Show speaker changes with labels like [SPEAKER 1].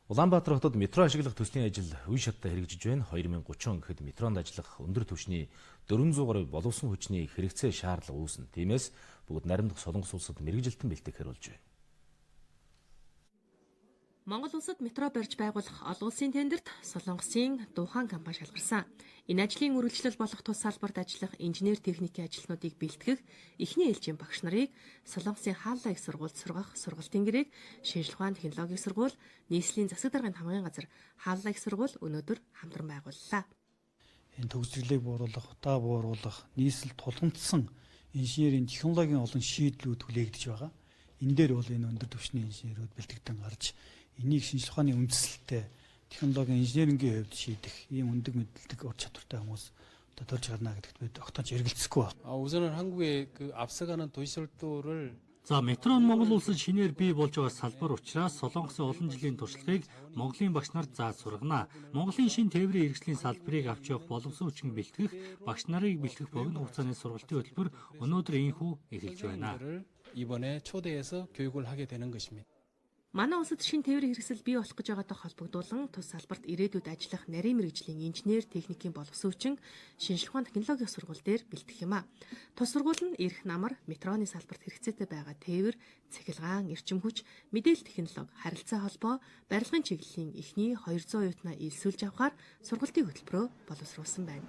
[SPEAKER 1] Улаанбаатар хотод метро ашиглах төслийн ажил үе шаттай хэрэгжиж байна. 2030 он гэхэд метронд ажиллах өндөр түвшний 400 гаруй боловсон хүчний хэрэгцээ шаардлага үүснэ. Тиймээс бүгд наримдах Солонгос улсад мэргэжилтэн бэлтгэхээр болж байна.
[SPEAKER 2] Монгол улсад метро барьж байгуулах олон улсын тендерт Солонгосын Духан компани шалгарсан. Энэ ажлын үргэлжлэл болох тус салбарт ажиллах инженер техникийн ажилтнуудыг бэлтгэх эхний ээлжийн багш нарыг Солонгосын хаалла их сургуульд сургах сургалтын гэрээг шинжлэх ухааны технологийн сургууль, нийслэлийн засаг даргын хамгийн газар хаалла их сургууль өнөөдөр хамтран байгууллаа.
[SPEAKER 3] Энэ төгсрөлийг бууруулах, удаа бууруулах, нийслэл тулгамдсан инженерийн технологийн олон шийдлүүд хүлээгдэж байгаа. Энэ дээр бол энэ өндөр түвшний инженерүүд бэлтгэгдэн гарч энийг шинжлэх ухааны үндэслэлтэй технологийн инженерингийн хувьд шийдэх ийм өндөр мэдлэг ур чадвартай хүмүүс төрж гарна гэдэгт бид огтонч эргэлзэхгүй байна.
[SPEAKER 4] 우선은 한국의 그 앞서가는 도시철도를
[SPEAKER 5] За метро нь Монгол улсад шинээр бий болж байгаа салбар учраас Солонгосын олон жилийн туршлагыг Монголын багш нарт зааж сургана. Монголын шин тээврийн хэрэгслийн салбарыг авч явах боловсон хүчин бэлтгэх, багш нарыг бэлтгэх богино хугацааны сургалтын хөтөлбөр өнөөдөр инхүү эхэлж байна.
[SPEAKER 4] 이번에 초대해서 교육을 하게 되는 것입니다.
[SPEAKER 2] Манай улсад шин тээврийн хэрэгсэл бий болох гэж байгаатай холбогдуулан тус салбарт ирээдүйд ажиллах нарийн мэргэжлийн инженер, техникийн боловсон хүчин шинжлэх ухааны технологийн сургууль дээр бэлтгэх юм а. Тус сургууль нь эрх намар, метроны салбарт хэрэгцээтэй байгаа тээвэр, цахилгаан, эрчим хүч, мэдээлэл технологи, харилцаа холбоо, барилгын чиглэлийн эхний 200 оюутнаа илсүүлж авахаар сургалтын хөтөлбөрөө боловсруулсан байна.